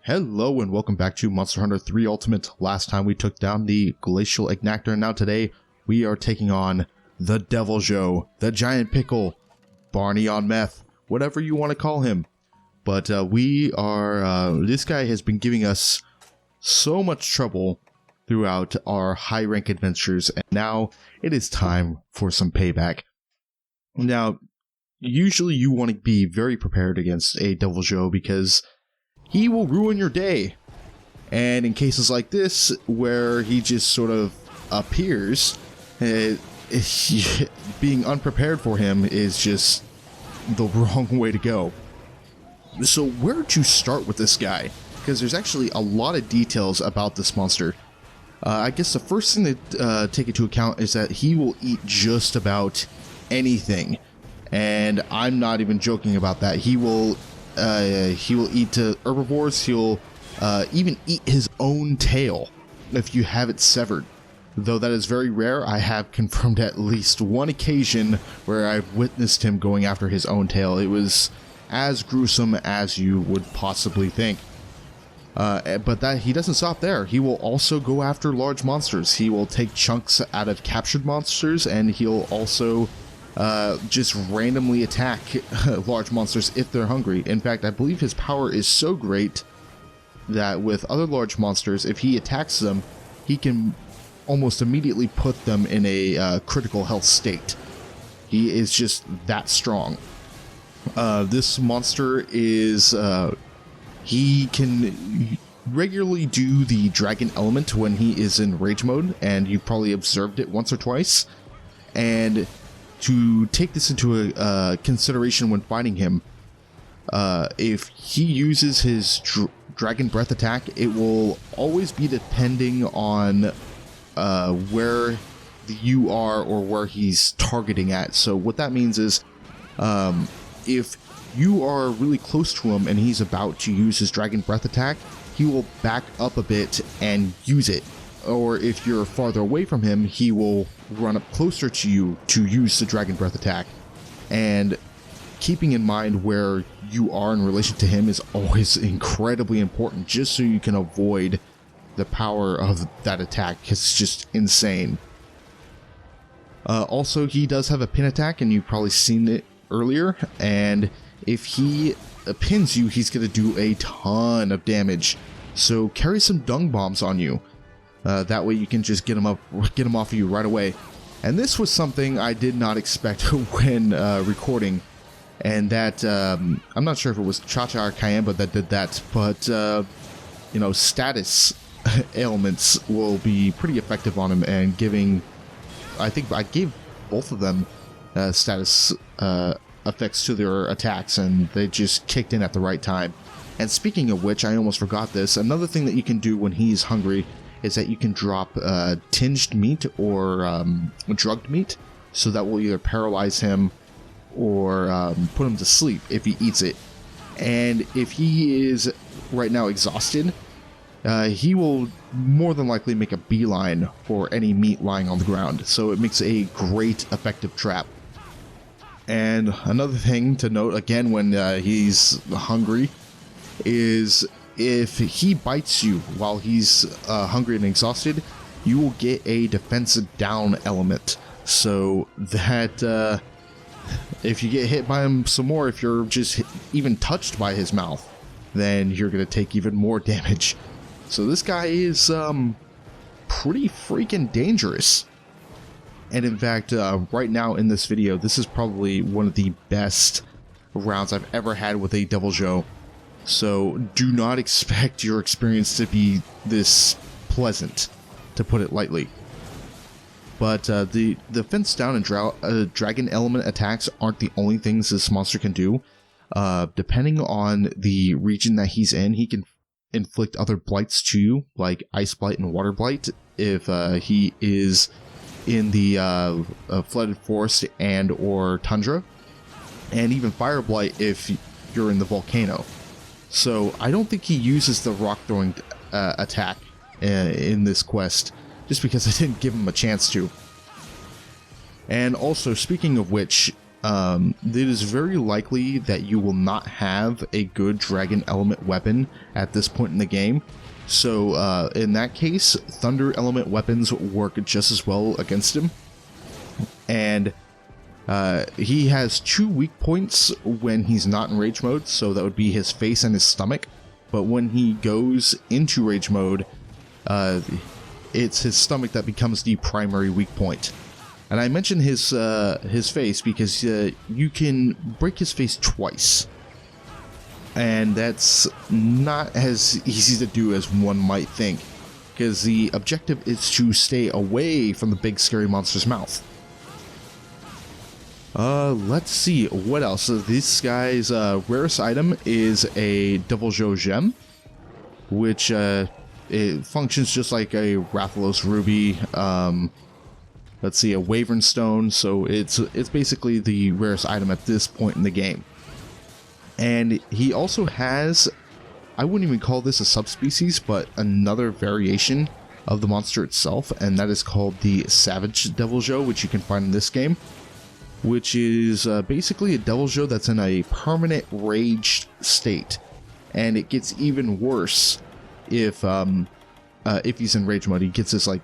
Hello and welcome back to Monster Hunter 3 Ultimate. Last time we took down the Glacial Ignactor, and now today we are taking on the Deviljho, the Giant Pickle, Barney on meth, whatever you want to call him. But this guy has been giving us so much trouble throughout our high rank adventures, and now it is time for some payback. Now, usually you want to be very prepared against a Deviljho because he will ruin your day. And in cases like this, where he just sort of appears, being unprepared for him is just the wrong way to go. So where to start with this guy? Because there's actually a lot of details about this monster. I guess the first thing to take into account is that he will eat just about anything. And I'm not even joking about that. He will eat herbivores. He'll even eat his own tail if you have it severed. Though that is very rare, I have confirmed at least one occasion where I've witnessed him going after his own tail. It was as gruesome as you would possibly think. But that he doesn't stop there. He will also go after large monsters. He will take chunks out of captured monsters, and he'll also just randomly attack large monsters if they're hungry. In fact, I believe his power is so great that with other large monsters, if he attacks them, he can almost immediately put them in a critical health state. He is just that strong. This monster is... he can regularly do the dragon element when he is in rage mode, and you probably observed it once or twice. And to take this into consideration when fighting him, if he uses his dragon breath attack, it will always be depending on where you are or where he's targeting at. So what that means is, if you are really close to him and he's about to use his dragon breath attack, he will back up a bit and use it. Or if you're farther away from him, he will run up closer to you to use the dragon breath attack. And keeping in mind where you are in relation to him is always incredibly important, just so you can avoid the power of that attack, because it's just insane. Also, he does have a pin attack, and you've probably seen it earlier, and if he pins you, he's going to do a ton of damage. So carry some dung bombs on you. That way you can just get him off of you right away. And this was something I did not expect when recording, and that I'm not sure if it was Cha-Cha or Kayamba that did that, but you know, status ailments will be pretty effective on him, and giving, I think I gave both of them status effects to their attacks, and they just kicked in at the right time. And speaking of which, I almost forgot this, another thing that you can do when he's hungry is that you can drop tinged meat or drugged meat, so that will either paralyze him or put him to sleep if he eats it. And if he is right now exhausted, he will more than likely make a beeline for any meat lying on the ground, so it makes a great effective trap. And another thing to note, again, when he's hungry, is if he bites you while he's hungry and exhausted, you will get a defensive down element. So that if you get hit by him some more, if you're just even touched by his mouth, then you're going to take even more damage. So this guy is pretty freaking dangerous. And in fact, right now in this video, this is probably one of the best rounds I've ever had with a Deviljho. So do not expect your experience to be this pleasant, to put it lightly. But the fence down and dragon element attacks aren't the only things this monster can do. Depending on the region that he's in, he can inflict other blights to you, like ice blight and water blight, if he is in the flooded forest and or tundra, and even fire blight if you're in the volcano. So I don't think he uses the rock throwing attack in this quest, just because I didn't give him a chance to. And also, speaking of which, it is very likely that you will not have a good dragon element weapon at this point in the game. So in that case, thunder element weapons work just as well against him. And he has 2 weak points when he's not in rage mode, so that would be his face and his stomach. But when he goes into rage mode, it's his stomach that becomes the primary weak point. And I mentioned his face because you can break his face twice. And that's not as easy to do as one might think, because the objective is to stay away from the big scary monster's mouth. Let's see, what else? So this guy's rarest item is a Deviljho gem, which it functions just like a Rathalos ruby. Let's see, a Wyvern stone. So it's basically the rarest item at this point in the game. And he also has, I wouldn't even call this a subspecies, but another variation of the monster itself, and that is called the Savage Deviljho, which you can find in this game, which is basically a Deviljho that's in a permanent raged state, and it gets even worse if he's in rage mode. He gets this like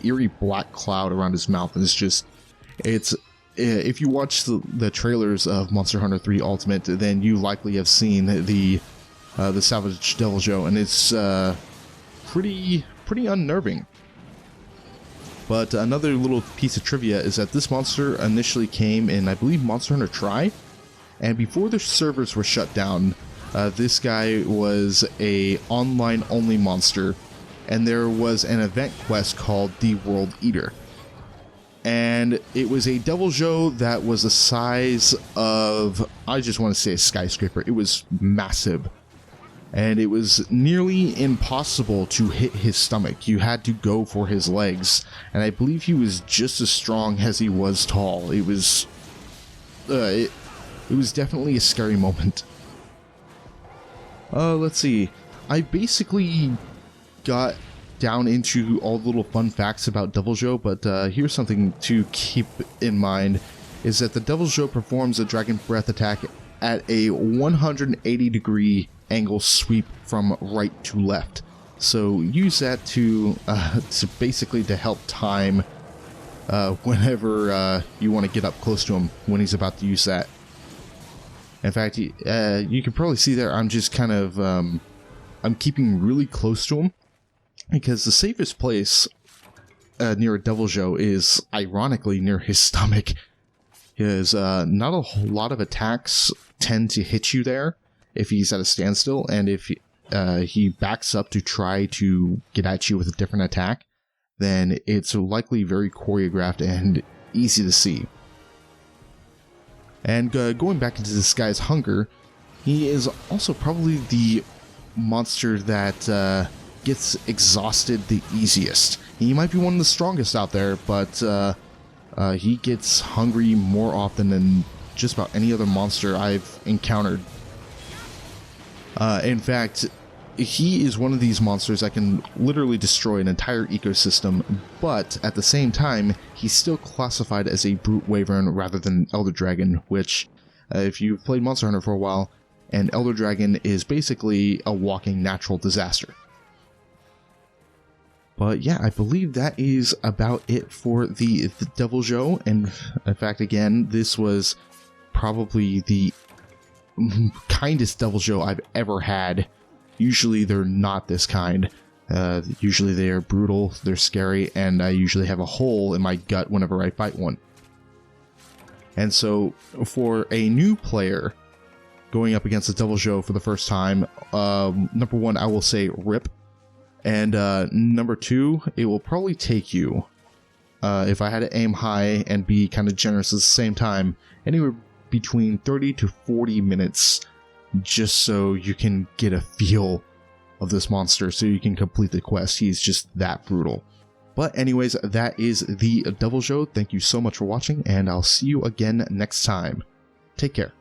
eerie black cloud around his mouth, and it's if you watch the trailers of Monster Hunter 3 Ultimate, then you likely have seen the Savage Deviljho, and it's pretty unnerving. But another little piece of trivia is that this monster initially came in, I believe, Monster Hunter Tri, and before the servers were shut down, this guy was a online-only monster, and there was an event quest called the World Eater. And it was a Deviljho that was the size of, I just want to say, a skyscraper. It was massive. And it was nearly impossible to hit his stomach. You had to go for his legs. And I believe he was just as strong as he was tall. It was definitely a scary moment. Let's see. I basically got down into all the little fun facts about Deviljho, but here's something to keep in mind, is that the Deviljho performs a Dragon Breath attack at a 180 degree angle sweep from right to left. So use that to basically to help time whenever you want to get up close to him when he's about to use that. In fact, you can probably see there I'm just kind of I'm keeping really close to him, because the safest place near a Deviljho is ironically near his stomach, because not a whole lot of attacks tend to hit you there if he's at a standstill, and if he backs up to try to get at you with a different attack, then it's likely very choreographed and easy to see. And going back into this guy's hunger, he is also probably the monster that gets exhausted the easiest. He might be one of the strongest out there, but he gets hungry more often than just about any other monster I've encountered. In fact, he is one of these monsters that can literally destroy an entire ecosystem, but at the same time, he's still classified as a brute wyvern rather than elder dragon, which, if you've played Monster Hunter for a while, an elder dragon is basically a walking natural disaster. But yeah, I believe that is about it for the Deviljho, and in fact, again, this was probably the kindest Deviljho I've ever had. Usually they're not this kind. Usually they are brutal, they're scary, and I usually have a hole in my gut whenever I fight one. And so, for a new player going up against a Deviljho for the first time, number one, I will say RIP. And number two, it will probably take you, if I had to aim high and be kind of generous at the same time, anywhere between 30 to 40 minutes, just so you can get a feel of this monster, so you can complete the quest. He's just that brutal. But anyways, that is the Deviljho. Thank you so much for watching, and I'll see you again next time. Take care.